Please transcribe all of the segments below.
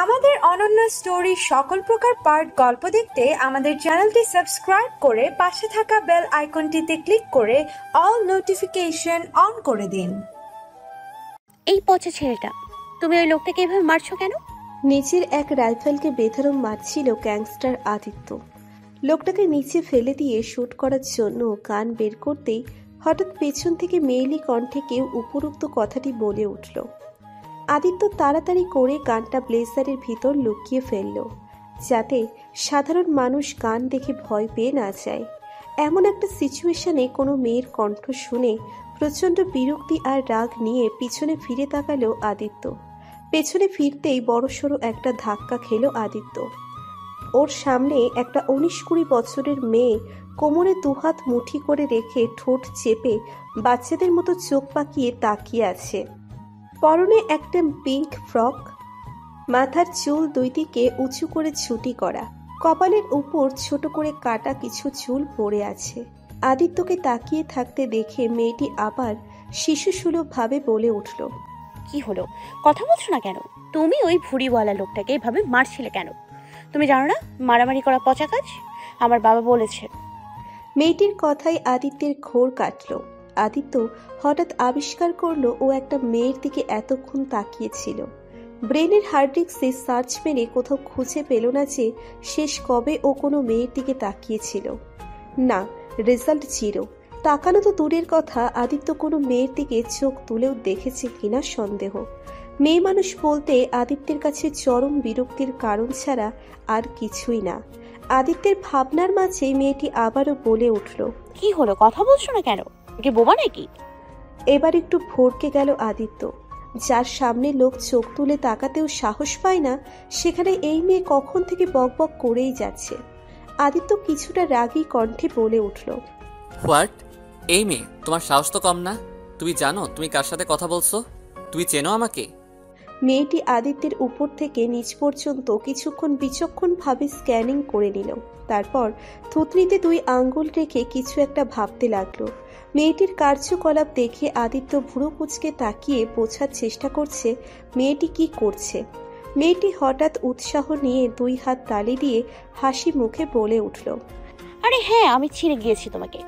আমাদের অনন্য স্টোরি সকল প্রকার পার্ট গল্প দেখতে আমাদের চ্যানেলটি সাবস্ক্রাইব করে পাশে থাকা বেল আইকনটিতে ক্লিক করে অল নোটিফিকেশন অন করে দিন। এই পচা ছেলেটা, তুমি ওই লোকটাকে এভাবে মারছো কেন? নিচের এক রাইফেলকে বেধড়ক মারছিল গ্যাংস্টার আদিত্য। লোকটাকে নিচে ফেলে দিয়ে শুট করার জন্য গান বের করতেই হঠাৎ পেছন থেকে মেয়েলি কণ্ঠে কেউ উপরোক্ত কথাটি বলে উঠল। আদিত্য তাড়াতাড়ি করে গানটা ব্লেজারের ভিতর লুকিয়ে ফেলল, যাতে সাধারণ মানুষ গান দেখে ভয় পেয়ে না যায়। এমন একটা সিচুয়েশনে কোনো মেয়ের কণ্ঠ শুনে প্রচণ্ড বিরক্তি আর রাগ নিয়ে পিছনে ফিরে তাকালো আদিত্য। পেছনে ফিরতেই বড়সড় একটা ধাক্কা খেল আদিত্য। ওর সামনে একটা 19-20 বছরের মেয়ে কোমরে দুহাত মুঠি করে রেখে ঠোঁট চেপে বাচ্চাদের মতো চোখ পাকিয়ে তাকিয়ে আছে। পরনে একটা পিঙ্ক ফ্রক, মাথার চুল দুই দিকে উঁচু করে ছুটি করা, কপালের উপর ছোট করে কাটা কিছু চুল পড়ে আছে। আদিত্যকে তাকিয়ে থাকতে দেখে মেয়েটি আবার শিশুসুলভ ভাবে বলে উঠল, কি হলো, কথা বলছো না কেন? তুমি ওই ভুড়িওয়ালা লোকটাকে এভাবে মারছিলে কেন? তুমি জানো না মারামারি করা পচা কাজ? আমার বাবা বলেছে। মেয়েটির কথায় আদিত্যের ঘোর কাটল। আদিত্য হঠাৎ আবিষ্কার করলো ও একটা মেয়ের দিকে এতক্ষণ তাকিয়েছিল। ব্রেনের হার্ড ডিস্কে সার্চ মেরে কোথাও খুঁজে পেল না যে শেষ কবে ও কোনো মেয়ের দিকে তাকিয়েছিল। না, রেজাল্ট জিরো। তাকানো তো দূরের কথা, আদিত্য কোনো মেয়ের দিকে চোখ তুলেও দেখেছে কিনা সন্দেহ। মেয়ে মানুষ বলতে আদিত্যের কাছে চরম বিরক্তির কারণ ছাড়া আর কিছুই না। আদিত্যের ভাবনার মাঝে মেয়েটি আবারও বলে উঠল, কি হলো, কথা বলছো না কেন? কি বোবা নাকি? এবার একটু ভড়কে গেল আদিত্য। যার সামনে লোক চোখ তুলে তাকাতেও সাহস পায় না, সেখানে এই মেয়ে কখন থেকে বকবক করেই যাচ্ছে। আদিত্য কিছুটা রাগী কণ্ঠে বলে উঠল, হোয়াট? এই মেয়ে, তোমার সাহস তো কম না? তুমি জানো তুমি কার সাথে কথা বলছো? তুমি চেনো আমাকে? মেয়েটি আদিত্যের উপর থেকে নিচ পর্যন্ত কিছুক্ষণ বিচক্ষণ ভাবে স্ক্যানিং করে নিল। তারপর থুতনিতে 2 আঙ্গুল রেখে কিছু একটা ভাবতে লাগলো। মেয়েটির কার্যকলাপ দেখে আদিত্য ভুরু কুঁচকে তাকিয়ে বোঝার চেষ্টা করছে মেয়েটি কি করছে। মেয়েটি হঠাৎ উৎসাহ নিয়ে 2 হাত তালি দিয়ে হাসি মুখে বলে উঠল, আরে হ্যাঁ, আমি চিনে গিয়েছি তোমাকে।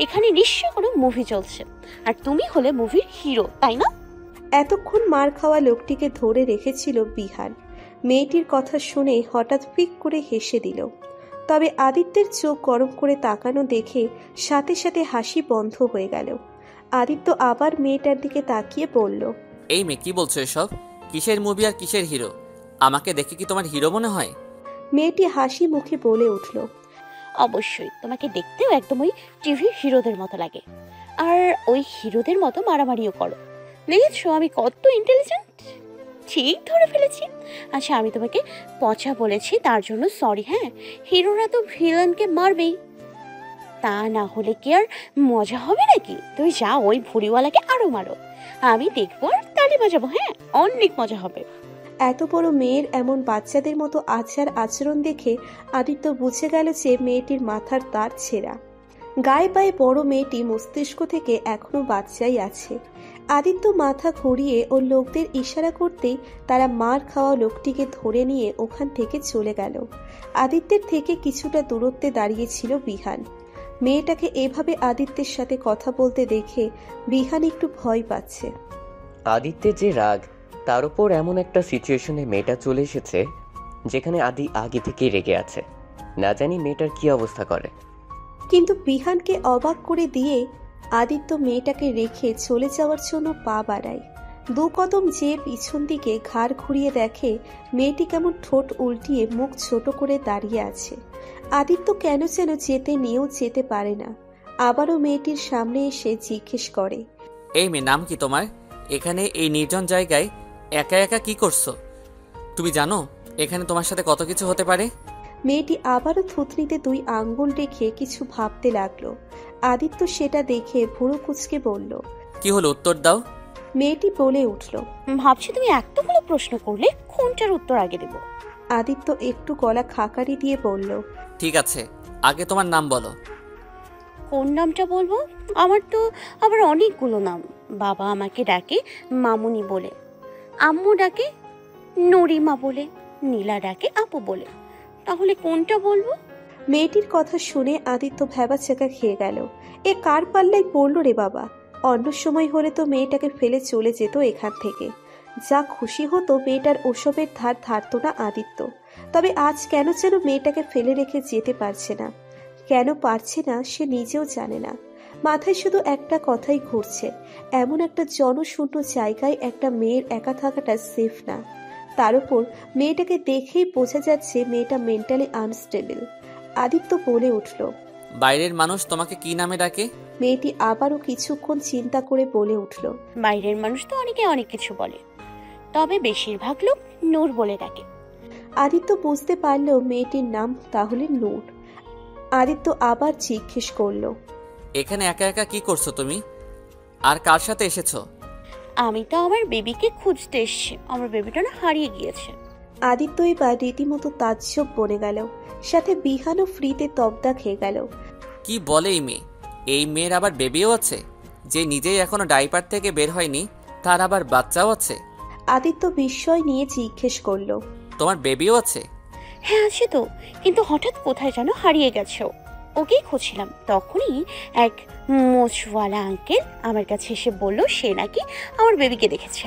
এখানে নিশ্চয় কোনো মুভি চলছে, আর তুমি হলে মুভির হিরো, তাই না? এতক্ষণ মার খাওয়া লোকটিকে ধরে রেখেছিল বিহান। মেয়েটির কথা শুনে হঠাৎ ফিক করে হেসে দিল। তবে আদিত্যের চোখ গরম করে তাকানো দেখে সাথে সাথে হাসি বন্ধ হয়ে গেল। আদিত্য আবার মেয়েটার দিকে তাকিয়ে বলল, এই মেয়ে, কি বলছো এসব? কিসের মুভি আর কিসের হিরো? আমাকে দেখে কি তোমার হিরো মনে হয়? মেয়েটি হাসি মুখে বলে উঠল, অবশ্যই, তোমাকে দেখতেও একদম ওই টিভির হিরোদের মতো লাগে, আর ওই হিরোদের মতো মারামারিও করো। দেখেছো আমি কত ইন্টেলিজেন্ট? ঠিক ধরে ফেলেছি। আচ্ছা, আমি তোমাকে পচা বলেছি তার জন্য সরি। হ্যাঁ, হিরোরা তো ভিলেনকে মারবেই, তা না হলে কি আর মজা হবে নাকি? তুমি যাও, ওই ভুড়িওয়ালাকে আরো মারো, আমি দেখবো আর তালি বাজাবো। হ্যাঁ, অনেক মজা হবে। এত বড় মেয়ের এমন বাচ্চাদের মতো আচার আচরণ দেখে আদিত্য বুঝে গেল যে মেয়েটির মাথার তার ছেঁড়া। গায়ে পায়ে বড় মেয়েটি মস্তিষ্ক থেকে এখনো বাচ্চাই আছে। আদিত্য মাথা ঘুরিয়ে ও লোকদের ইশারা করতেই তারা মার খাওয়া লোকটিকে ধরে নিয়ে ওখান থেকে চলে গেল। আদিত্যের থেকে কিছুটা দূরত্বে দাঁড়িয়েছিল বিহান। মেয়েটাকে এভাবে আদিত্যের সাথে কথা বলতে দেখে বিহান একটু ভয় পাচ্ছে। আদিত্যের যে রাগ, তার উপর এমন একটা সিচুয়েশনে মেয়েটা চলে এসেছে যেখানে আদি আগে থেকেই রেগে আছে। না জানি মেয়েটার কি অবস্থা করে। কিন্তু বিহানকে অবাক করে দিয়ে আদিত্য মেয়েটাকে রেখে চলে যাওয়ার জন্য পা বাড়ায়। 2 কদম যেয়ে পিছন দিকে ঘাড় ঘুরিয়ে দেখে মেয়েটি কেমন ঠোঁট উল্টিয়ে মুখ ছোট করে দাঁড়িয়ে আছে। আদিত্য কেন যেন যেতে নিয়েও যেতে পারে না। আবারও মেয়েটির সামনে এসে জিজ্ঞেস করে, এই মেয়ে, নাম কি তোমার? এখানে এই নির্জন জায়গায় একা একা কি করছো? তুমি জানো এখানে তোমার সাথে কত কিছু হতে পারে? মেয়েটি আবারও থুতনিতে 2 আঙ্গুল রেখে কিছু ভাবতে লাগলো। আদিত্য সেটা দেখে ভুরু কুঁচকে বলল, কি হলো, উত্তর দাও। মেয়েটি বলে উঠল, ভাবছি তুমি এতগুলো প্রশ্ন করলে কোনটার উত্তর আগে দেব। আদিত্য একটু গলা খাকারি দিয়ে বলল, ঠিক আছে, আগে তোমার নাম বলো। কোন নামটা বলবো? আমার তো আবার অনেকগুলো নাম। বাবা আমাকে ডাকে মামুনি বলে, আম্মু ডাকে নরিমা বলে, নীলা ডাকে আপু বলে। তাহলে কোনটা বলবো? মেয়েটির কথা শুনে আদিত্য ভ্যাবাচ্যাকা খেয়ে গেল। এ কার পাল্লাই পড়ল রে বাবা! অন্য সময় হলে তো মেয়েটাকে ফেলে চলে যেত এখান থেকে। যা খুশি হতো মেয়েটার ওসবের ধার ধারতো না আদিত্য। তবে আজ কেন যেন মেয়েটাকে ফেলে রেখে যেতে পারছে না। কেন পারছে না সে নিজেও জানে না। মাথায় শুধু একটা কথাই ঘুরছে, এমন একটা জনশূন্য জায়গায় একটা মেয়ের একা থাকাটা সেফ না। তার উপর মেয়েটাকে দেখেই বোঝা যাচ্ছে মেয়েটা মেন্টালি আনস্টেবল। আদিত্য বলে উঠল। বাইরের মানুষ তোমাকে কি নামে ডাকে? মেয়েটি আবারও কিছুক্ষণ চিন্তা করে বলে উঠল। বাইরের মানুষ তো অনেকে অনেক কিছু বলে, তবে বেশিরভাগ লোক নূর বলে ডাকে। আদিত্য বুঝতে পারল মেয়েটির নাম তাহলে নূর। আদিত্য আবার জিজ্ঞেস করল, এখানে একা একা কি করছো তুমি? আর কার সাথে এসেছো? আমি তো আমার বেবিকে খুঁজতে এসেছি, আমার বেবিটা না হারিয়ে গিয়েছে। আদিত্য এবার রীতিমতো তাজ্জব বনে গেল, সাথে বিহানও ফ্রিতে তবদা খেয়ে গেল। কি বলে এই মেয়ে? এই মেয়ের আবার বেবিও আছে? যে নিজেই এখনো ডাইপার থেকে বের হয়নি তার আবার বাচ্চাও আছে? আদিত্য বিস্ময় নিয়ে জিজ্ঞেস করল, তোমার বেবিও আছে? হ্যাঁ আছে তো, কিন্তু হঠাৎ কোথায় যেন হারিয়ে গেছে। ওকেই খুঁজছিলাম, তখনই এক মোচওয়ালা আঙ্কেল আমার কাছে এসে বলল সে নাকি আমার বেবিকে দেখেছে।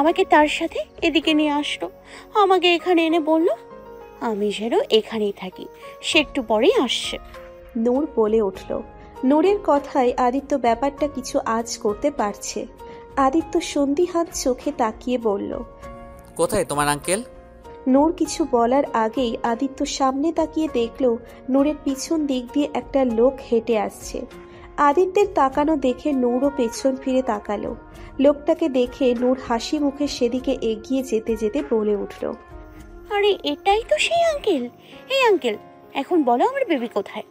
আমাকে তার সাথে এদিকে নিয়ে আসলো, আমাকে এখানে এনে বলল আমি যেন এখানেই থাকি, সে একটু পরেই আসছে। নূর বলে উঠল। নূরের কথায় আদিত্য ব্যাপারটা কিছু আঁচ করতে পারছে। আদিত্য সন্দিহান চোখে তাকিয়ে বলল, কোথায় তোমার আঙ্কেল? নূর কিছু বলার আগেই আদিত্য সামনে তাকিয়ে দেখল নূরের পিছন দিক দিয়ে একটা লোক হেঁটে আসছে। আদিত্যের তাকানো দেখে নূরও পেছন ফিরে তাকালো। লোকটাকে দেখে নূর হাসি মুখে সেদিকে এগিয়ে যেতে যেতে বলে উঠল, আরে এটাই তো সেই আঙ্কেল। এই আঙ্কেল, এখন বলো আমার বেবি কোথায়?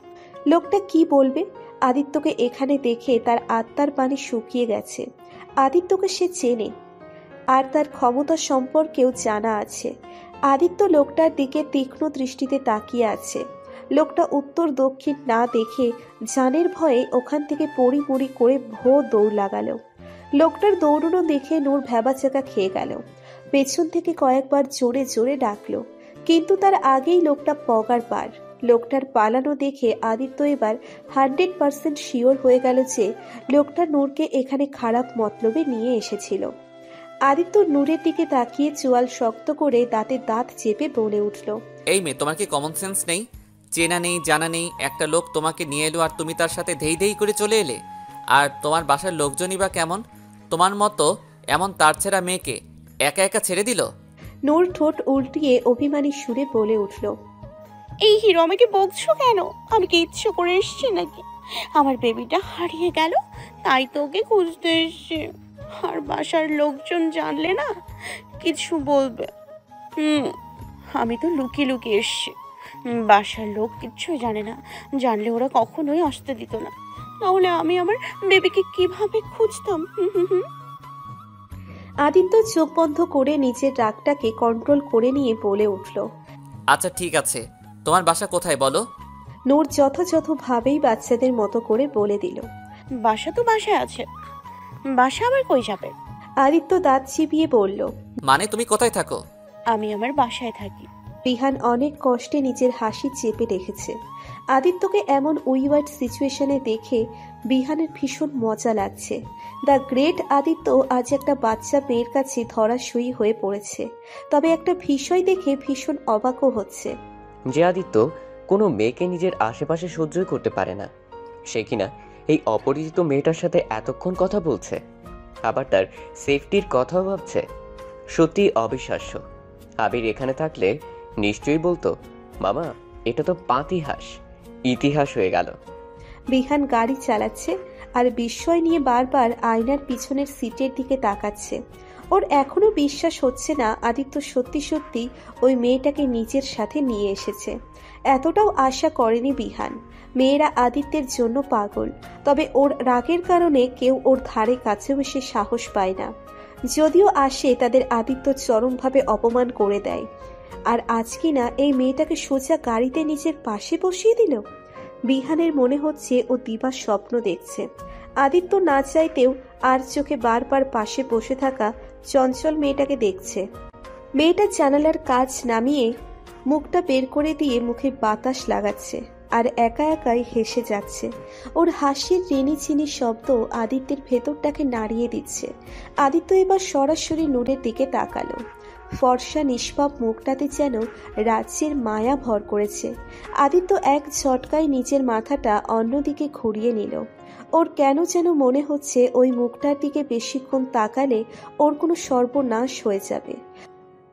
লোকটা কি বলবে? আদিত্যকে এখানে দেখে তার আত্মার পানি শুকিয়ে গেছে। আদিত্যকে সে চেনে, আর তার ক্ষমতা সম্পর্কেও জানা আছে। আদিত্য লোকটার দিকে তীক্ষ্ণ দৃষ্টিতে তাকিয়ে আছে। লোকটা উত্তর দক্ষিণ না দেখে জানের ভয়ে ওখান থেকে পড়ি করে দৌড় লাগালো। লোকটার দৌড়ানো দেখে নূর ভ্যাবাচাকা খেয়ে গেল। পেছন থেকে কয়েকবার জোরে জোরে ডাকলো, কিন্তু তার আগেই লোকটা পগার পার। লোকটার পালানো দেখে আদিত্য এবার 100% শিওর হয়ে গেল যে লোকটা নূরকে এখানে খারাপ মতলবে নিয়ে এসেছিল। আদিত্য নূরের দিকে তাকিয়ে চোয়াল শক্ত করে দাঁতে দাঁত চেপে বলে উঠল, এই মেয়ে, তোমার কি কমন সেন্স নেই? চেনা নেই জানা নেই একটা লোক তোমাকে নিয়ে এলো আর তুমি তার সাথে ধেই ধেই করে চলে এলে। আর তোমার বাসার লোকজনই বা কেমন? তোমার মতো এমন তারছেড়া মেয়েকে একা একা ছেড়ে দিল? নূর ঠোঁট উল্টিয়ে অভিমানী সুরে বলে উঠল, এই হিরো, আমাকে বকছো কেন? আমি কি ইচ্ছে করে এসছি নাকি? আমার বেবিটা হারিয়ে গেল, তাই তো ওকে খুঁজতে এসছি। আর বাসার লোকজন জানলে না কিছু বলবে। আমি তো লুকিয়ে লুকিয়ে এসছি, বাসার লোক কিচ্ছুই জানে না। জানলে ওরা কখনোই আসতে দিত না, তাহলে আমি আমার বেবিকে কিভাবে খুঁজতাম? আদিত্য চোখ বন্ধ করে নিজের রাগটাকে কন্ট্রোল করে নিয়ে বলে উঠল, আচ্ছা ঠিক আছে, তোমার বাসা কোথায় বলো? নূর যথাযথভাবেই বাচ্চাদের মতো করে বলে দিল, বাসা তো বাসায় আছে, বাসা আবার কই যাবে? আদিত্য দাঁত চিবিয়ে বলল, মানে তুমি কোথায় থাকো? আমি আমার বাসায় থাকি। বিহান অনেক কষ্টে নিজের হাসি চেপে রেখেছে। আদিত্যকে এমন উইওয়ার্ড সিচুয়েশনে দেখে বিহানের ভীষণ মজা লাগছে। দ্য গ্রেট আদিত্য আজ একটা বাচ্চা মেয়ের কাছে ধরাশয়ী হয়ে পড়েছে। তবে একটা বিষয় দেখে ভীষণ অবাকও হচ্ছে। যে আদিত্য কোনো মেয়েকে নিজের আশেপাশে সহ্যই করতে পারে না, সে কিনা এই অপরিচিত মেয়েটার সাথে এতক্ষণ কথা বলছে, আবার তার সেফটির কথাও ভাবছে। সত্যি অবিশ্বাস্য। আবির এখানে থাকলে নিশ্চয়ই বলতো, মামা এটা তো পাতিহাস, ইতিহাস হয়ে গেল। বিহান গাড়ি চালাচ্ছে আর বিস্ময় নিয়ে বারবার আয়নার পিছনের সিটের দিকে তাকাচ্ছে। ওর এখনো বিশ্বাস হচ্ছে না আদিত্য সত্যি সত্যি ওই মেয়েটাকে নিজের সাথে নিয়ে এসেছে। এতটাও আশা করেনি বিহান। মেয়েরা আদিত্যের জন্য পাগল, তবে ওর রাগের কারণে কেউ ওর ধারে কাছেও এসে সাহস পায় না। যদিও আসে তাদের আদিত্য চরমভাবে অপমান করে দেয়। আর আজ কিনা এই মেয়েটাকে সোজা গাড়িতে নিজের পাশে বসিয়ে দিল। বিহানের মনে হচ্ছে ও দিবার স্বপ্ন দেখছে। আদিত্য না চাইতেও আর চোখে বারবার পাশে বসে থাকা চঞ্চল মেয়েটাকে দেখছে। মেয়েটা জানালার কাঁচ নামিয়ে মুখটা বের করে দিয়ে মুখে বাতাস লাগাচ্ছে আর একা একাই হেসে যাচ্ছে। ওর হাসির রেনি চিনি শব্দ আদিত্যের ভেতরটাকে নাড়িয়ে দিচ্ছে। আদিত্য এবার সরাসরি নূরের দিকে তাকালো। ফর্সা নিষ্পাপ মুখটাতে যেন রাজ্যের মায়া ভর করেছে। আদিত্য এক ঝটকায় নিজের মাথাটা অন্যদিকে ঘুরিয়ে নিল। ওর কেন যেন মনে হচ্ছে ওই মুখটার দিকে বেশিক্ষণ তাকালে ওর কোনো সর্বনাশ হয়ে যাবে।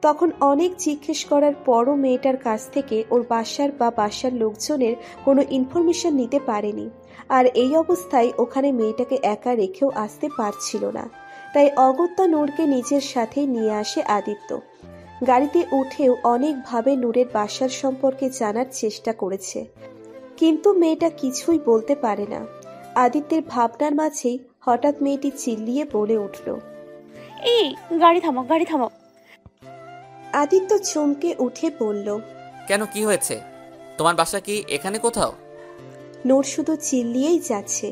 তখন অনেক জিজ্ঞেস করার পরও মেয়েটার কাছ থেকে ওর বাসার বা বাসার লোকজনের কোনো ইনফরমেশন নিতে পারেনি। আর এই অবস্থায় ওখানে মেয়েটাকে একা রেখেও আসতে পারছিল না। তাই অগত্যা নূরকে নিজের সাথে নিয়ে আসে আদিত্য। গাড়িতে উঠেও অনেকভাবে নূরের বাসার সম্পর্কে জানার চেষ্টা করেছে, কিন্তু মেয়েটা কিছুই বলতে পারে না। আদিত্যের ভাবনার মাঝেই হঠাৎ মেয়েটি চিল্লিয়ে বলে উঠল, এই গাড়ি থামো, গাড়ি থামো। আদিত্য চমকে উঠে বলল, কেন, কি হয়েছে? তোমার বাসা কি এখানে কোথাও? নূর শুধু চিল্লিয়েই যাচ্ছে।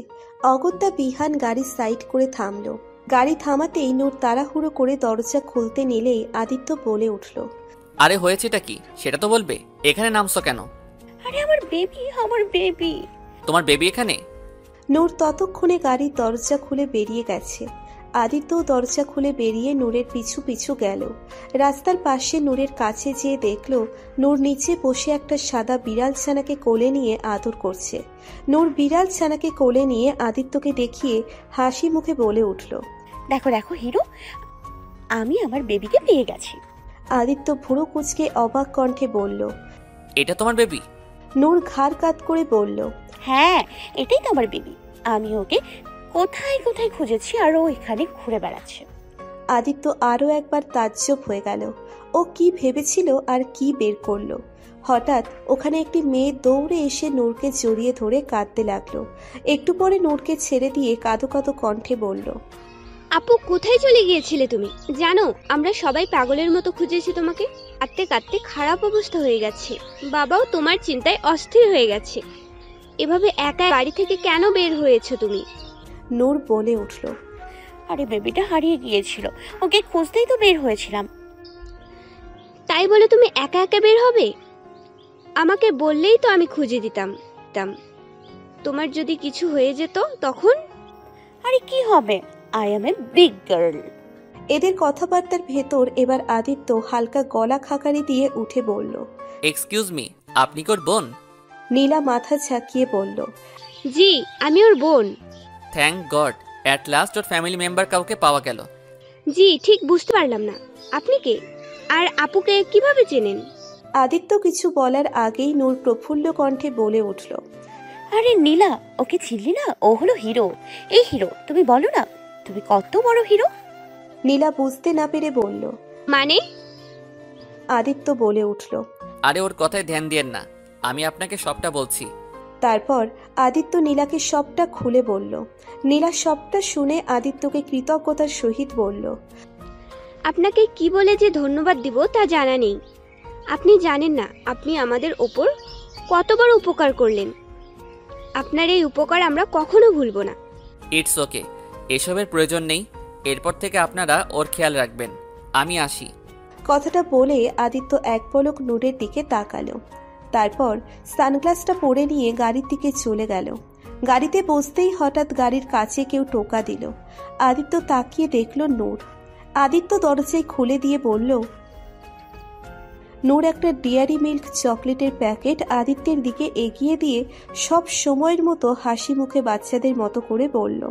অগত্যা বিহান গাড়ি সাইড করে থামলো। গাড়ি থামাতেই নূর তাড়াহুড়ো করে দরজা খুলতে নিলেই আদিত্য বলে উঠল, আরে হয়েছেটা কি সেটা তো বলবে। এখানে নামছো কেন? আরে আমার বেবি, আমার বেবি। তোমার বেবি এখানে? নূর ততক্ষণে গাড়ির দরজা খুলে বেরিয়ে গেছে। আদিত্য দরজা খুলে বেরিয়ে নূরের পিছু পিছু গেল। রাস্তার পাশে নূরের কাছে যেয়ে দেখল নূর নিচে বসে একটা সাদা বিড়াল ছানাকে কোলে নিয়ে আদর করছে। নূর বিড়াল ছানাকে কোলে নিয়ে আদিত্যকে দেখিয়ে হাসি মুখে বলে উঠল, দেখো দেখো হিরো, আমি আমার বেবিকে পেয়ে গেছি। আদিত্য ভুরু কুঁচকে অবাক কণ্ঠে বলল, এটা তোমার বেবি? নূর ঘাড় কাত করে বলল, হ্যাঁ, এটাই তো আমার বেবি। আমি ওকে কোথায় কোথায় খুঁজেছি আর ও এখানে ঘুরে বেড়াচ্ছে। আদিত্য আরও একবার তাজ্জব হয়ে গেল। ও কি ভেবেছিল আর কি বের করলো। হঠাৎ ওখানে একটি মেয়ে দৌড়ে এসে নূরকে জড়িয়ে ধরে কাঁদতে লাগলো। একটু পরে নূরকে ছেড়ে দিয়ে কাঁদো কাঁদো কণ্ঠে বলল, আপু কোথায় চলে গিয়েছিলে তুমি? জানো আমরা সবাই পাগলের মতো খুঁজেছি তোমাকে। কাঁদতে কাঁদতে খারাপ অবস্থা হয়ে গেছে। বাবাও তোমার চিন্তায় অস্থির হয়ে গেছে। এভাবে একা বাড়ি থেকে কেন বের হয়েছো তুমি? নূর বলে উঠল, আরে বেবিটা হারিয়ে গিয়েছিল, ওকে খুঁজতেই তো বের হয়েছিলাম। তাই বলে তুমি একা একা বের হবে? আমাকে বললেই তো আমি খুঁজে দিতাম। তোমার যদি কিছু হয়ে যেত তখন? আরে কি হবে, I M a big girl. এদের কথাবার্তার ভেতর এবার আদিত্য হালকা গলা খাকারি দিয়ে উঠে বলল, এক্সকিউজ মি, আপনি কি ওর বোন? নীলা মাথা ঝাঁকিয়ে বলল, জি, আমি ওর বোন। Thank god, at last or family member কাউকে পাওয়া গেল। জি, ঠিক বুঝতে পারলাম না, আপনি কে? আর আপুকে কিভাবে চেনেন? আদিত্য কিছু বলার আগেই নূর প্রফুল্ল কণ্ঠে বলে উঠল, আরে নীলা, ওকে চিনলি না? ও হলো হিরো। এই হিরো, তুমি বলো না তুমি কত বড় হিরো। নীলা বুঝতে না পেরে বলল, মানে? আদিত্য বলে উঠল। আরে ওর কথায় ধ্যান দিয়েন না, আমি আপনাকে সবটা বলছি। তারপর আদিত্য নীলাকে সবটা খুলে বলল। নীলা সবটা শুনে আদিত্যকে কৃতজ্ঞতার সহিত বলল, আপনাকে কি বলে যে ধন্যবাদ দিব তা জানা নেই। আপনি জানেন না আপনি আমাদের ওপর কত বড় উপকার করলেন। আপনার এই উপকার আমরা কখনো ভুলবো না। ইটস ওকে, এসবের প্রয়োজন নেই। এরপর থেকে আপনারা ওর খেয়াল রাখবেন। আমি আসি। কথাটা বলে আদিত্য এক পলক নূরের দিকে তাকালো। তারপর সানগ্লাসটা পরে নিয়ে গাড়ির দিকে চলে গেল। গাড়িতে বসতেই হঠাৎ গাড়ির কাছে কেউ টোকা দিল। আদিত্য তাকিয়ে দেখল নূর। আদিত্য দরজায় খুলে দিয়ে বলল, নূর একটা ডেয়ারি মিল্ক চকলেটের প্যাকেট আদিত্যের দিকে এগিয়ে দিয়ে সব সময়ের মতো হাসি মুখে বাচ্চাদের মতো করে বলল,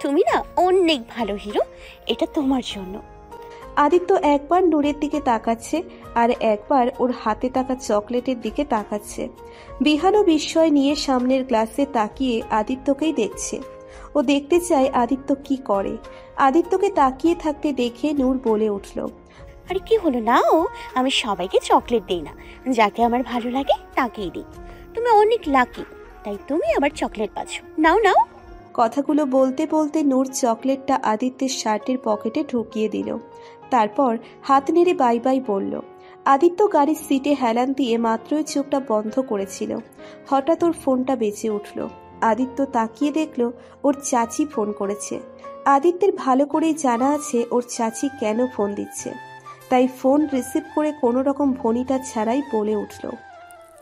তুমি না অনেক ভালো হিরো, এটা তোমার জন্য। আদিত্য একবার নূরের দিকে তাকাচ্ছে আর একবার ওর হাতে থাকা চকলেটের দিকে তাকাচ্ছে। বিহানও বিস্ময় নিয়ে সামনের গ্লাসে তাকিয়ে আদিত্যকেই দেখছে। ও দেখতে চায় আদিত্য কি করে। আদিত্যকে তাকিয়ে থাকতে দেখে নূর বলে উঠল, আরে কি হলো, নাও। আমি সবাইকে চকলেট দিই না, যাকে আমার ভালো লাগে তাকেই দিই। তুমি অনেক লাকি, তাই তুমি আবার চকলেট পাচ্ছ। নাও নাও। কথাগুলো বলতে বলতে নূর চকলেটটা আদিত্যের শার্টের পকেটে ঢুকিয়ে দিল। তারপর হাত নেড়ে বাই বাই বলল। আদিত্য গাড়ির সিটে হেলান দিয়ে মাত্রই চোখটা বন্ধ করেছিল। হঠাৎ ওর ফোনটা বেজে উঠল। আদিত্য তাকিয়ে দেখল ওর চাচি ফোন করেছে। আদিত্যের ভালো করেই জানা আছে ওর চাচি কেন ফোন দিচ্ছে। তাই ফোন রিসিভ করে কোনো রকম ভনিতা ছাড়াই বলে উঠল,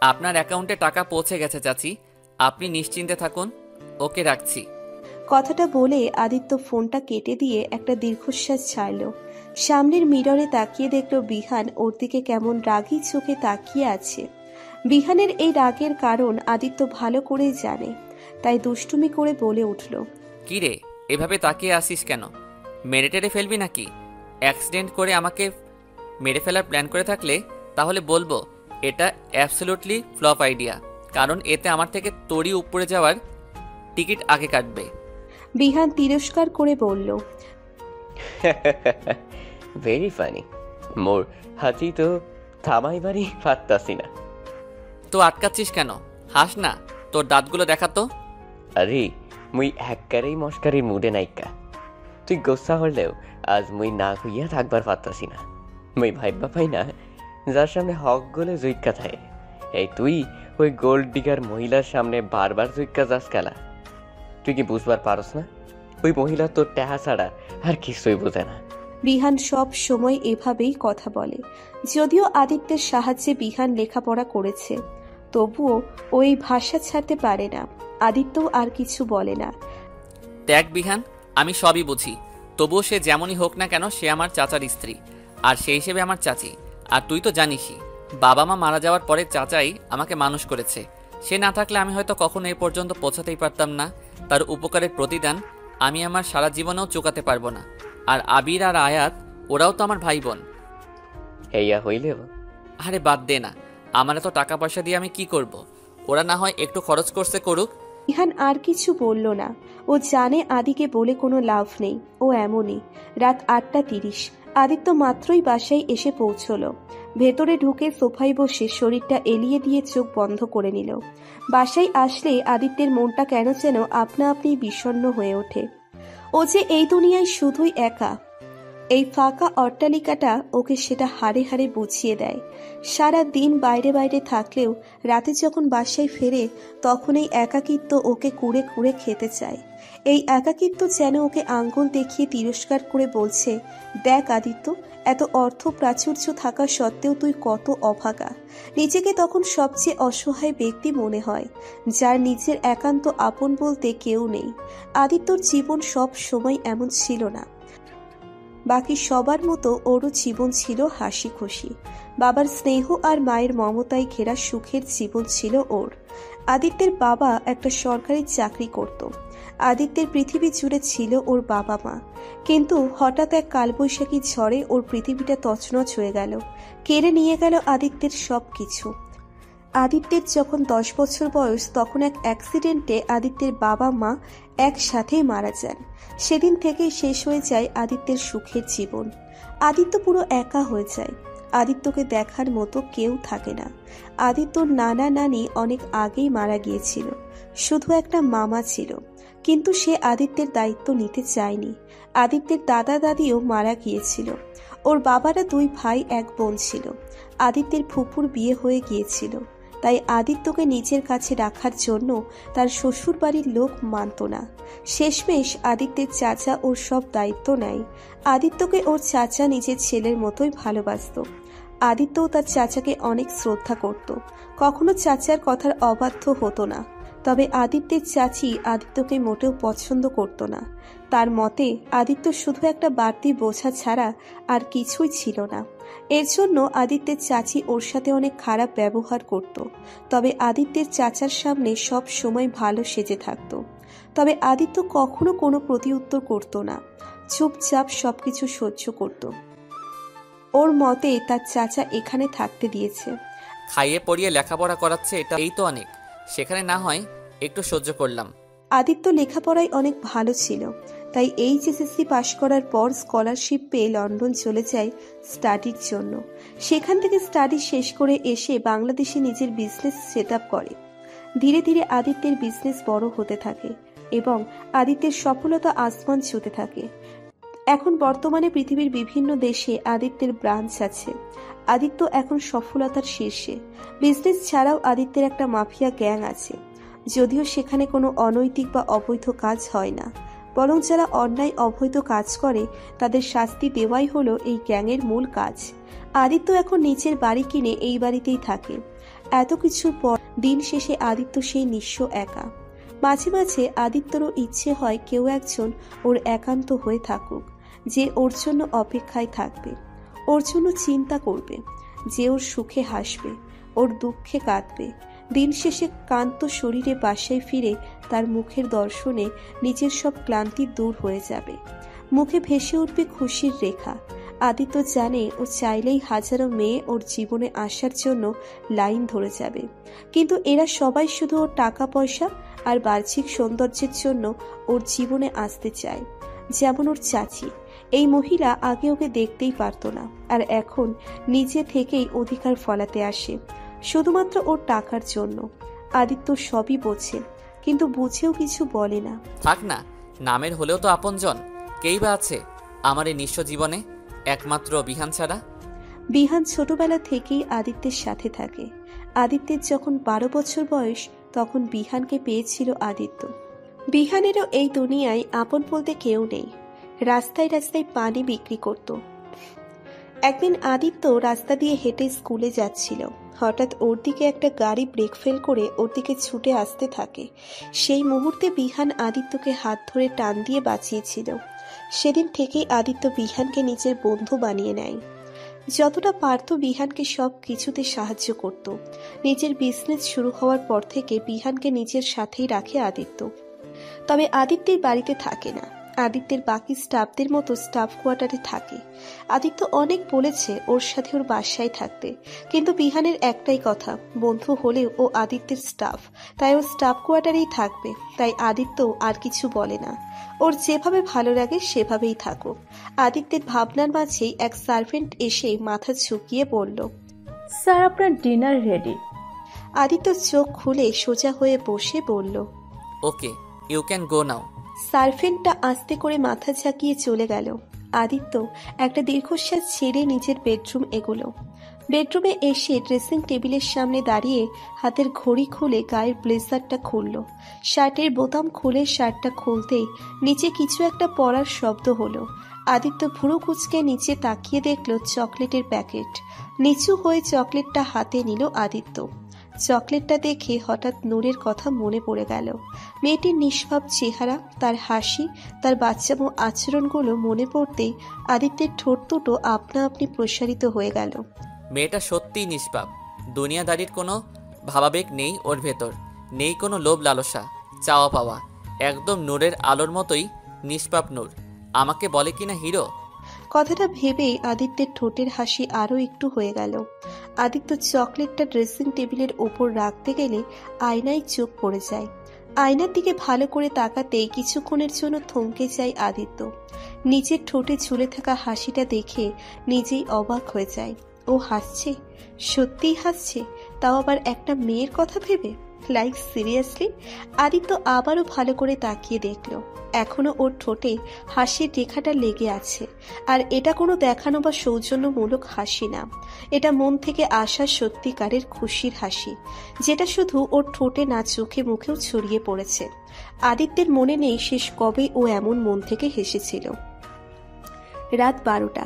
আপনার অ্যাকাউন্টে টাকা পৌঁছে গেছে চাচি, আপনি নিশ্চিন্তে থাকুন। ওকে, রাখছি। কথাটা বলে আদিত্য ফোনটা কেটে দিয়ে একটা দীর্ঘশ্বাস ছাড়ল। সামনের মিররে তাকিয়ে দেখল বিহান ওর দিকে কেমন রাগী চোখে তাকিয়ে আছে। বিহানের এই রাগের কারণ আদিত্য ভালো করেই জানে, তাই দুষ্টুমি করে বলে উঠল, কি রে, এভাবে তাকিয়ে আসিস কেন? মেরে টেরে ফেলবি নাকি? অ্যাক্সিডেন্ট করে আমাকে মেরে ফেলার প্ল্যান করে থাকলে তাহলে বলবো এটা অ্যাবসলিউটলি ফ্লপ আইডিয়া, কারণ এতে আমার থেকে তোরই উপরে যাওয়ার টিকিট আগে কাটবে। বিহান তিরস্কার করে বলল, ভেরি ফানি। মোর হাতি তো থামাইবারই পারতাছি না। তো আটকাচ্ছিস কেন? হাস না, তোর দাঁতগুলো দেখাতো। আরে মুই একবারেই মস্কারির মুডে নাইকা। তুই গোসা হলেও আজ মুই না হইয়া থাকবার পারতাছি না। মুই ভাইবা পাই না যার সামনে হক গলে জৈকা থাকে। এই তুই ওই গোল্ড ডিগার মহিলার সামনে বারবার জৈকা যাস খেলা। তুই কি বুঝবার পারস না? ওই মহিলা তোর টেহা ছাড়া আর কিছুই বোঝে না। বিহান সব সময় এভাবেই কথা বলে। যদিও আদিত্যের সাহায্যে বিহান লেখাপড়া করেছে, তবুও ওই ভাষা ছাড়তে পারে না। আদিত্যও আর কিছু বলে না। দেখ বিহান, আমি সবই বুঝি, তবুও সে যেমনই হোক না কেন সে আমার চাচার স্ত্রী, আর সেই হিসেবে আমার চাচি। আর তুই তো জানিসই, বাবা মা মারা যাওয়ার পরে চাচাই আমাকে মানুষ করেছে। সে না থাকলে আমি হয়তো কখনো এই পর্যন্ত পৌঁছাতেই পারতাম না। তার উপকারের প্রতিদান আমি আমার সারা জীবনেও চুকাতে পারবো না। আর আবির আর আয়াত, ওরাও তো আমার ভাই বোন। হেয়া হইলেও আরে বাদ দে না, আমার এত টাকা পয়সা দিয়ে আমি কি করব? ওরা না হয় একটু খরচ করছে করুক। বিহান আর কিছু বলল না। ও জানে আদিকে বলে কোনো লাভ নেই। ও এমনই। রাত 8:30। আদিত্য মাত্রই বাসায় এসে পৌঁছলো। ভেতরে ঢুকে সোফায় বসে শরীরটা এলিয়ে দিয়ে চোখ বন্ধ করে নিল। বাসায় আসলে আদিত্যের মনটা কেন যেন আপনা আপনি বিষণ্ণ হয়ে ওঠে। ও যে এই দুনিয়ায় শুধুই একা। এই ফাঁকা অট্টালিকাটা ওকে সেটা হাড়ে হাড়ে বুঝিয়ে দেয়। সারা দিন বাইরে বাইরে থাকলেও রাতে যখন বাসায় ফেরে তখন এই একাকিত্ব ওকে কুড়ে কুড়ে খেতে চায়। এই একাকিত্ব যেন ওকে আঙ্গুল দেখিয়ে তিরস্কার করে বলছে, দেখ আদিত্য, এত অর্থ প্রাচুর্য থাকা সত্ত্বেও তুই কত অভাগা। নিজেকে তখন সবচেয়ে অসহায় ব্যক্তি মনে হয়, যার নিজের একান্ত আপন বলতে কেউ নেই। আদিত্যর জীবন সব সময় এমন ছিল না। বাকি সবার মতো ওরও জীবন ছিল হাসি খুশি। বাবার স্নেহ আর মায়ের মমতায় ঘেরা সুখের জীবন ছিল ওর। আদিত্যের বাবা একটা সরকারি চাকরি করত। আদিত্যের পৃথিবী জুড়ে ছিল ওর বাবা মা। কিন্তু হঠাৎ এক কালবৈশাখী ঝড়ে ওর পৃথিবীটা তছনছ হয়ে গেল, কেড়ে নিয়ে গেল আদিত্যের সব কিছু। আদিত্যের যখন 10 বছর বয়স তখন এক অ্যাক্সিডেন্টে আদিত্যের বাবা মা একসাথেই মারা যান। সেদিন থেকেই শেষ হয়ে যায় আদিত্যের সুখের জীবন। আদিত্য পুরো একা হয়ে যায়। আদিত্যকে দেখার মতো কেউ থাকে না। আদিত্যর নানা নানি অনেক আগেই মারা গিয়েছিল, শুধু একটা মামা ছিল, কিন্তু সে আদিত্যের দায়িত্ব নিতে চায়নি। আদিত্যের দাদা দাদিও মারা গিয়েছিল। ওর বাবারা 2 ভাই 1 বোন ছিল। আদিত্যের ফুপুর বিয়ে হয়ে গিয়েছিল, তাই আদিত্যকে নিজের কাছে রাখার জন্য তার শ্বশুর বাড়ির লোক মানত না। শেষমেশ আদিত্যের চাচা ওর সব দায়িত্ব নেয়। আদিত্যকে ওর চাচা নিজের ছেলের মতোই ভালোবাসত। আদিত্যও তার চাচাকে অনেক শ্রদ্ধা করত, কখনো চাচার কথার অবাধ্য হতো না। তবে আদিত্যের চাচি আদিত্যকে মোটেও পছন্দ করত না। তার মতে আদিত্য শুধু একটা বাড়তি বোঝা ছাড়া আর কিছুই ছিল না। এর জন্য আদিত্যের চাচি ওর সাথে অনেক খারাপ ব্যবহার করত। তবে আদিত্যের চাচার সামনে সব সময় ভালো সেজে থাকত। তবে আদিত্য কখনো কোনো প্রতিউত্তর করত না, চুপচাপ সবকিছু সহ্য করত। ওর মতে তার চাচা এখানে থাকতে দিয়েছে, খাইয়ে পড়িয়ে লেখাপড়া করাচ্ছে, এই তো অনেক। সেখানে না হয় একটু সহ্য করলাম। আদিত্য লেখাপড়ায় অনেক ভালো ছিল, তাই HSC পাশ করার পর স্কলারশিপ পেয়ে লন্ডন চলে যায় স্টাডির জন্য। সেখান থেকে স্টাডি শেষ করে এসে বাংলাদেশে নিজের বিজনেস সেট আপ করে। ধীরে ধীরে আদিত্যের বিজনেস বড় হতে থাকে এবং আদিত্যের সফলতা আসমান ছুঁতে থাকে। এখন বর্তমানে পৃথিবীর বিভিন্ন দেশে আদিত্যের ব্রাঞ্চ আছে। আদিত্য এখন সফলতার শীর্ষে। বিজনেস ছাড়াও আদিত্যের একটা মাফিয়া গ্যাং আছে, যদিও সেখানে কোনো অনৈতিক বা অবৈধ কাজ হয় না। বরং যারা অন্যায় অবৈধ কাজ করে তাদের শাস্তি দেওয়াই হলো এই গ্যাংয়ের মূল কাজ। আদিত্য এখন নিচের বাড়ি কিনে এই বাড়িতেই থাকে। এত কিছুর পর দিন শেষে আদিত্য সেই নিঃস্ব একা। মাঝে মাঝে আদিত্যরও ইচ্ছে হয় কেউ একজন ওর একান্ত হয়ে থাকুক, যে ওর জন্য অপেক্ষায় থাকবে, ওর জন্য চিন্তা করবে, যে ওর সুখে হাসবে, ওর দুঃখে কাঁদবে। দিন শেষে ক্লান্ত শরীরে বাসায় ফিরে তার মুখের দর্শনে নিজের সব ক্লান্তি দূর হয়ে যাবে, মুখে ভেসে উঠবে খুশির রেখা। আদিত্য জানে ও চাইলেই হাজারো মেয়ে ওর জীবনে আসার জন্য লাইন ধরে যাবে, কিন্তু এরা সবাই শুধু ওর টাকা পয়সা আর বাহ্যিক সৌন্দর্যের জন্য ওর জীবনে আসতে চায়। যেমন ওর চাচি, এই মহিলা আগে ওকে দেখতেই পারতো না, আর এখন নিজে থেকেই অধিকার ফলাতে আসে শুধুমাত্র ওর টাকার জন্য। আদিত্য সবই বোঝে, কিন্তু বুঝেও কিছু বলে না। থাক না, নামের হলেও তো আপনজন কেই বা আছে আমার এই নিঃস্ব জীবনে, একমাত্র বিহান ছাড়া। বিহান ছোটবেলা থেকেই আদিত্যের সাথে থাকে। আদিত্যের যখন 12 বছর বয়স তখন বিহানকে পেয়েছিল আদিত্য। বিহানেরও এই দুনিয়ায় আপন বলতে কেউ নেই। রাস্তায় রাস্তায় পানি বিক্রি করত। একদিন আদিত্য রাস্তা দিয়ে হেঁটে স্কুলে যাচ্ছিল। হঠাৎ ওর দিকে একটা গাড়ি ব্রেক ফেল করে ওর দিকে ছুটে আসতে থাকে। সেই মুহূর্তে বিহান আদিত্যকে হাত ধরে টান দিয়ে বাঁচিয়েছিল। সেদিন থেকেই আদিত্য বিহানকে নিজের বন্ধু বানিয়ে নেয়। যতটা পারত বিহানকে সব কিছুতে সাহায্য করত। নিজের বিজনেস শুরু হওয়ার পর থেকে বিহানকে নিজের সাথেই রাখে আদিত্য। তবে আদিত্যের বাড়িতে থাকে না, আদিত্যের বাকি স্টাফদের মতো স্টাফ কোয়ার্টারে থাকে। আদিত্য অনেক বলেছে ওর সাথে ওর বাসায় থাকতে, কিন্তু বিহানের একটাই কথা, বন্ধু হলেও ও আদিত্যের স্টাফ, তাই ও স্টাফ কোয়ার্টারেই থাকবে। তাই আদিত্য আর কিছু বলে না, ওর যেভাবে ভালো লাগে সেভাবেই থাকুক। আদিত্যের ভাবনার মাঝেই এক সার্ভেন্ট এসে মাথা ঝুঁকিয়ে বলল, স্যার আপনার ডিনার রেডি। আদিত্য চোখ খুলে সোজা হয়ে বসে বলল, ওকে, ইউ ক্যান গো নাও। সার্ভেন্টটা আস্তে করে মাথা ঝাঁকিয়ে চলে গেল। আদিত্য একটা দীর্ঘশ্বাস ছেড়ে নিজের বেডরুম এগোলো। বেডরুমে এসে ড্রেসিং টেবিলের সামনে দাঁড়িয়ে হাতের ঘড়ি খুলে গায়ের ব্লেজারটা খুলল। শার্টের বোতাম খুলে শার্টটা খুলতেই নিচে কিছু একটা পড়ার শব্দ হলো। আদিত্য ভুরু কুঁচকে নিচে তাকিয়ে দেখল চকলেটের প্যাকেট। নিচু হয়ে চকলেটটা হাতে নিল আদিত্য। চকলেটটা দেখে হঠাৎ নূরের কথা মনে পড়ে গেল। মেয়েটির নিষ্পাপ চেহারা, তার হাসি, তার বাচ্চামো আচরণগুলো মনে পড়তেই আদিত্যের ঠোঁট দুটো আপনা আপনি প্রসারিত হয়ে গেল। মেয়েটা সত্যিই নিষ্পাপ। দুনিয়াদারির কোনো ভাবাবেগ নেই ওর ভেতর, নেই কোনো লোভ লালসা, চাওয়া পাওয়া। একদম নূরের আলোর মতোই নিষ্পাপ নূর। আমাকে বলে কিনা হিরো। কথাটা ভেবেই আদিত্যের ঠোঁটের হাসি আরো একটু হয়ে গেল। আদিত্য চকলেটটা ড্রেসিং টেবিলের ওপর রাখতে গেলে আয়নায় চোখ পড়ে যায়। আয়নার দিকে ভালো করে তাকাতেই কিছুক্ষণের জন্য থমকে যায় আদিত্য। নিজের ঠোঁটে ঝুলে থাকা হাসিটা দেখে নিজেই অবাক হয়ে যায়। ও হাসছে, সত্যিই হাসছে, তাও আবার একটা মেয়ের কথা ভেবে। Like seriously? আদিত্য আবারও ভালো করে তাকিয়ে দেখল। এখনো ওর ঠোঁটে হাসির রেখাটা লেগে আছে। আর এটা কোনো দেখানো বা সৌজন্যমূলক হাসি না, এটা মন থেকে আসা সত্যিকারের খুশির হাসি, যেটা শুধু ওর ঠোঁটে না চোখে মুখেও ছড়িয়ে পড়েছে। আদিত্যের মনে নেই শেষ কবে ও এমন মন থেকে হেসেছিল। রাত 12টা।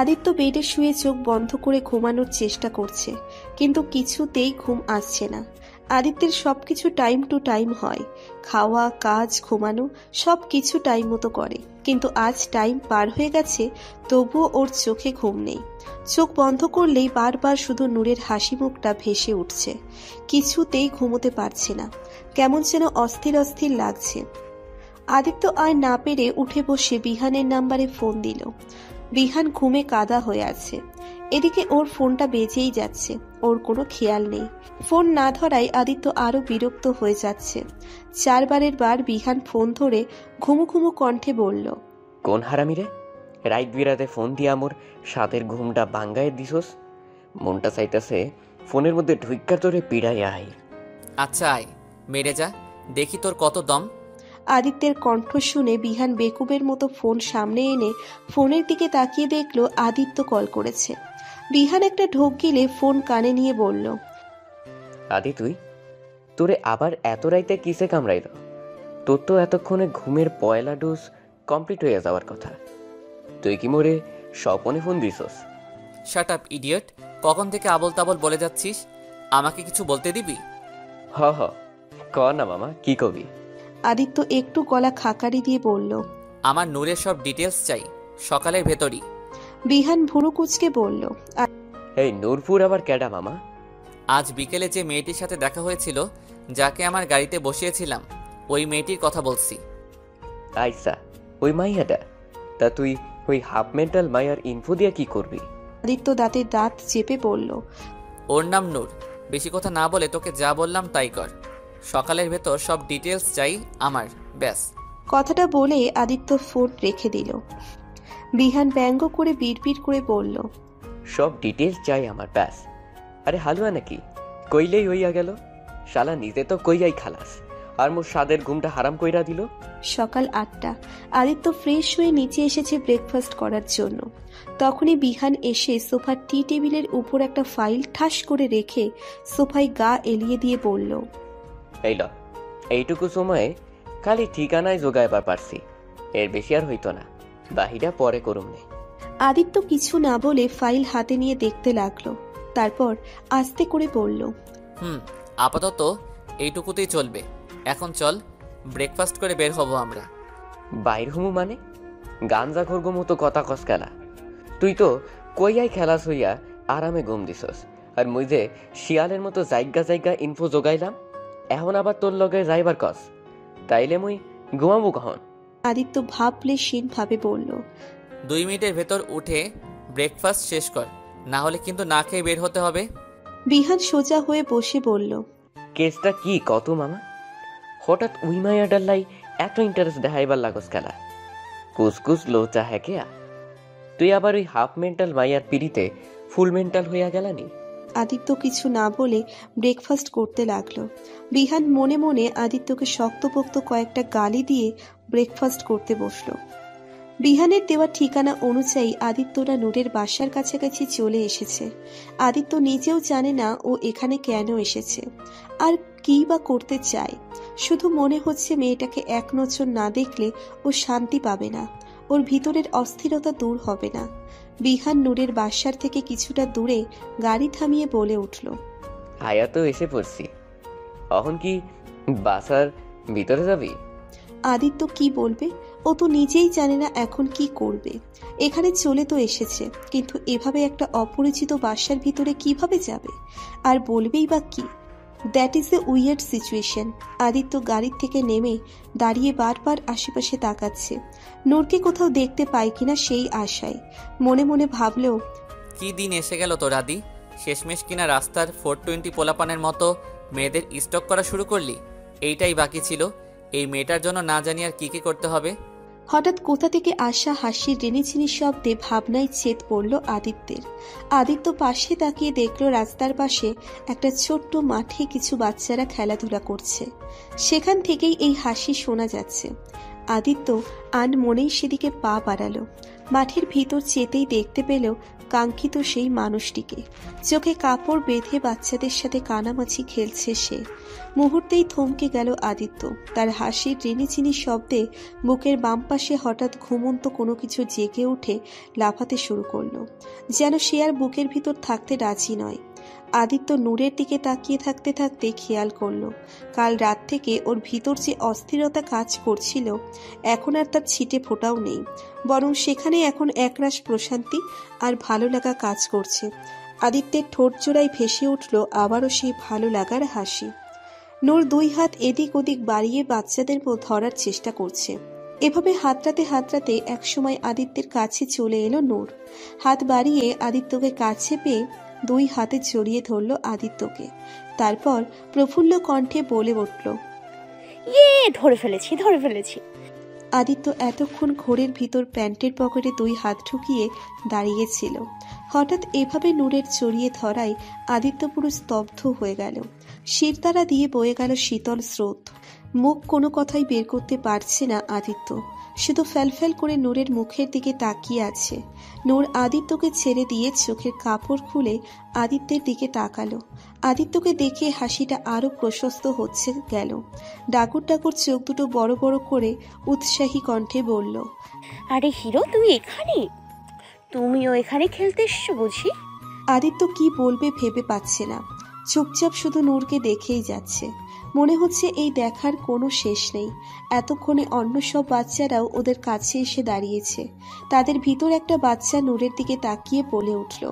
আদিত্য বেডে শুয়ে চোখ বন্ধ করে ঘুমানোর চেষ্টা করছে, কিন্তু কিছুতেই ঘুম আসছে না। আদিত্যের সবকিছু টাইম টু টাইম হয়, খাওয়া, কাজ, ঘুমানো সবকিছু টাইম মতো করে, কিন্তু আজ টাইম পার হয়ে গেছে তবুও ওর চোখে ঘুম নেই। চোখ বন্ধ করলেই বারবার শুধু নূরের হাসি মুখটা ভেসে উঠছে। কিছুতেই ঘুমোতে পারছে না, কেমন যেন অস্থির অস্থির লাগছে। আদিত্য আর না পেরে উঠে বসে বিহানের নাম্বারে ফোন দিল। বিহান ঘুমে কাদা হয়ে আছে। এদিকে ওর ফোনটা বেজেই যাচ্ছে, ওর কোনো খেয়াল নেই। ফোন না ধরায় আদিত্য আরো বিরক্ত হয়ে যাচ্ছে। 4বারের বার বিহান ফোন ধরে ঘুমু ঘুমু কণ্ঠে বলল, কোন হারামি রে, রাইত বিরাতে ফোন দিয়ে আমর সাতের ঘুমটা বাঙ্গায় দিছস। মনটা চাইতেছে ফোনের মধ্যে ঢুইকার তোরে পিড়াই আয়। আচ্ছা আয়, মেরে যা, দেখি তোর কত দম। আদিত্যের কণ্ঠ শুনে বিহান বেকুবের মতো ফোন সামনে এনে ফোনের দিকে তাকিয়ে দেখলো আদিত্য কল করেছে। বিহান একটা ঢোক গিলে ফোন কানে নিয়ে বলল, আদি তুই, তোরে আবার এত রাইতে কিসে কামড়াইল? তোর তো এতক্ষণে ঘুমের পয়লা ডোজ কমপ্লিট হয়ে যাওয়ার কথা। তুই কি মোরে স্বপনে ফোন দিছস? শাট আপ ইডিয়ট, কখন থেকে আবল তাবল বলে যাচ্ছিস? আমাকে কিছু বলতে দিবি? হ হ, ক না মামা, কি কবি? আদিত্য একটু গলা খাকারি দিয়ে বলল। আমার নূরের সব ডিটেলস চাই, সকালের ভেতরই। বিহান ভুরু কুচকে বলল। এই নূরপুর আবার ক্যাডা মামা? আজ বিকেলে যে মেয়েটির সাথে দেখা হয়েছিল, যাকে আমার গাড়িতে বসিয়েছিলাম, ওই মেয়েটির কথা বলছি। আইসা, ওই মাইয়াটা? তা তুই ওই হাফ মেন্টাল মাইয়ার ইনফো দিয়া কি করবি? আদিত্য দাঁতের দাঁত চেপে বলল। ওর নাম নূর। বেশি কথা না বলে তোকে যা বললাম তাই কর। সকালের ভেতর সব ডিটেলস চাই আমার, ব্যাস। কথাটা বলে আদিত্য ফোন রেখে দিল। বিহান ব্যঙ্গ করে বিড়বিড় করে বলল। সব ডিটেলস চাই আমার, ব্যাস। আরে হালুয়া নাকি? কইলেই হইয়া গেল। শালা নিজে তো কইয়াই খালাস, আর মোর স্বাদের ঘুমটা হারাম কইরা দিল। সকাল 8টা। আদিত্য ফ্রেশ হয়ে নিচে এসেছে ব্রেকফাস্ট করার জন্য। তখনই বিহান এসে সোফার টি টেবিলের উপর একটা ফাইল ঠাস করে রেখে সোফায় গা এলিয়ে দিয়ে বলল। এই ল, এইটুকু সময়ে খালি ঠিকানায় জোগাইবার পারছি, এর বেশি আর হইতো না। বাহিরা পরে করুমনে। আদিত্য কিছু না বলে ফাইল হাতে নিয়ে দেখতে লাগলো। তারপর আস্তে করে বলল। আপাতত এইটুকুতেই চলবে। এখন চল, ব্রেকফাস্ট করে বের হব আমরা। বাইর হুমু মানে? গাঞ্জা খোরগো মতো কথা কস খেলা। তুই তো কইয়াই খেলাস হইয়া আরামে ঘুম দিছস, আর মুই যে শিয়ালের মতো জায়গা জায়গা ইনফো জোগাইলাম, এখন আবার তোর লগে যাইবার কস। তাইলে মুই ঘুমাবো কখন? আদিত্য ভাবলে সিন ভাবে বলল। 2 মিনিটের ভেতর উঠে ব্রেকফাস্ট শেষ কর, না হলে কিন্তু না খেয়ে বের হতে হবে। বিহান সোজা হয়ে বসে বলল। কেসটা কি কত মামা? হঠাৎ উই মাইয়াডার লাই এত ইন্টারেস্ট দেখাইবার লাগস খেলা? কুসকুস লোচা হ্যাকেয়া? তুই আবার ওই হাফ মেন্টাল মাইয়ার পিড়িতে ফুল মেন্টাল হইয়া গেলানি? আদিত্য কিছু না বলে ব্রেকফাস্ট করতে লাগলো। বিহান মনে মনে আদিত্যকে শক্তপোক্ত কয়েকটা গালি দিয়ে ব্রেকফাস্ট করতে বসলো। বিহানের দেওয়া ঠিকানা অনুযায়ী আদিত্যরা নূরের বাসার কাছাকাছি চলে এসেছে। আদিত্য নিজেও জানে না ও এখানে কেন এসেছে, আর কি বা করতে চায়। শুধু মনে হচ্ছে মেয়েটাকে এক নজর না দেখলে ও শান্তি পাবে না, ওর ভিতরের অস্থিরতা দূর হবে না। বিহান নূরের বাসার থেকে কিছুটা দূরে গাড়ি থামিয়ে বলে উঠল। আয়া তো এসে পড়ছি, এখন কি বাসার ভিতরে যাবি? আদিত্য কি বলবে? ও তো নিজেই জানে না এখন কি করবে। এখানে চলে তো এসেছে, কিন্তু এভাবে একটা অপরিচিত বাসার ভিতরে কিভাবে যাবে, আর বলবেই বা কি? That is a weird situation. Aditya গাড়ির থেকে নেমে দাঁড়িয়ে বারবার আশেপাশে তাকাচ্ছে, নূরকে কোথাও দেখতে পায় কিনা সেই আশায়। মনে মনে ভাবলেও, কি দিন এসে গেল তোর আদি। শেষমেশ কিনা রাস্তার 420 পোলাপানের মতো মেয়েদের স্টক করা শুরু করলি। এইটাই বাকি ছিল। এই মেয়েটার জন্য না জানি আর কি কি করতে হবে। হঠাৎ কোথা থেকে আসা হাসির রেনিচিনি শব্দে ভাবনায় ছেদ পড়ল আদিত্যের। আদিত্য পাশে তাকিয়ে দেখল রাস্তার পাশে একটা ছোট্ট মাঠে কিছু বাচ্চারা খেলাধুলা করছে। সেখান থেকেই এই হাসি শোনা যাচ্ছে। আদিত্য আনমনেই সেদিকে পা বাড়ালো। মাঠের ভিতর যেতেই দেখতে পেল কাঙ্ক্ষিত সেই মানুষটিকে। চোখে কাপড় বেঁধে বাচ্চাদের সাথে কানামাছি খেলছে সে। মুহূর্তেই থমকে গেল আদিত্য। তার হাসির রেনিচিনি শব্দে বুকের বাম পাশে হঠাৎ ঘুমন্ত কোনো কিছু জেগে উঠে লাফাতে শুরু করলো, যেন সে আর বুকের ভিতর থাকতে রাজি নয়। আদিত্য নূরের দিকে তাকিয়ে থাকতে থাকতে খেয়াল করলো, কাল রাত থেকে ওর ভিতর যে অস্থিরতা কাজ করছিল এখন আর তার ছিটে ফোটাও নেই, বরং সেখানে এখন একরাশ প্রশান্তি আর ভালো লাগা কাজ করছে। আদিত্যের ঠোঁট জোড়ায় ভেসে উঠল আবারও সেই ভালো লাগার হাসি। নূর 2 হাত এদিক ওদিক বাড়িয়ে বাচ্চাদের ধরার চেষ্টা করছে। এভাবে হাতড়াতে হাতড়াতে একসময় আদিত্যের কাছে চলে এলো নূর। হাত বাড়িয়ে আদিত্যকে কাছে পেয়ে 2 হাতে জড়িয়ে ধরল আদিত্যকে। তারপর প্রফুল্ল কণ্ঠে বলে উঠল, ইয়ে, ধরে ফেলেছি। আদিত্য এতক্ষণ ঘোরের ভিতর প্যান্টের পকেটে 2 হাত ঢুকিয়ে দাঁড়িয়েছিল। হঠাৎ এভাবে নূরের জড়িয়ে ধরায় আদিত্য পুরো স্তব্ধ হয়ে গেল। শিরদাঁড়া দিয়ে বয়ে গেল শীতল স্রোত। মুখ কোনো কথাই বের করতে পারছে না আদিত্য। শুধু ফ্যালফ্যাল করে নূরের মুখের দিকে তাকিয়ে আছে। নূর আদিত্যকে ছেড়ে দিয়ে চোখের কাপড় খুলে আদিত্যের দিকে তাকালো। আদিত্যকে দেখে হাসিটা আরো প্রশস্ত হচ্ছে গেল। ডাকুর ডাকুর চোখ দুটো বড় বড় করে উৎসাহী কণ্ঠে বলল, আরে হিরো, তুমি এখানে? তুমিও এখানে খেলতে এসছো বুঝি? আদিত্য কি বলবে ভেবে পাচ্ছে না। চুপচাপ শুধু নূরকে দেখেই যাচ্ছে। মনে হচ্ছে এই দেখার কোনো শেষ নেই। এতক্ষণে অন্য সব বাচ্চারাও ওদের কাছে এসে দাঁড়িয়েছে। তাদের ভিতর একটা বাচ্চা নূরের দিকে তাকিয়ে বলে উঠল,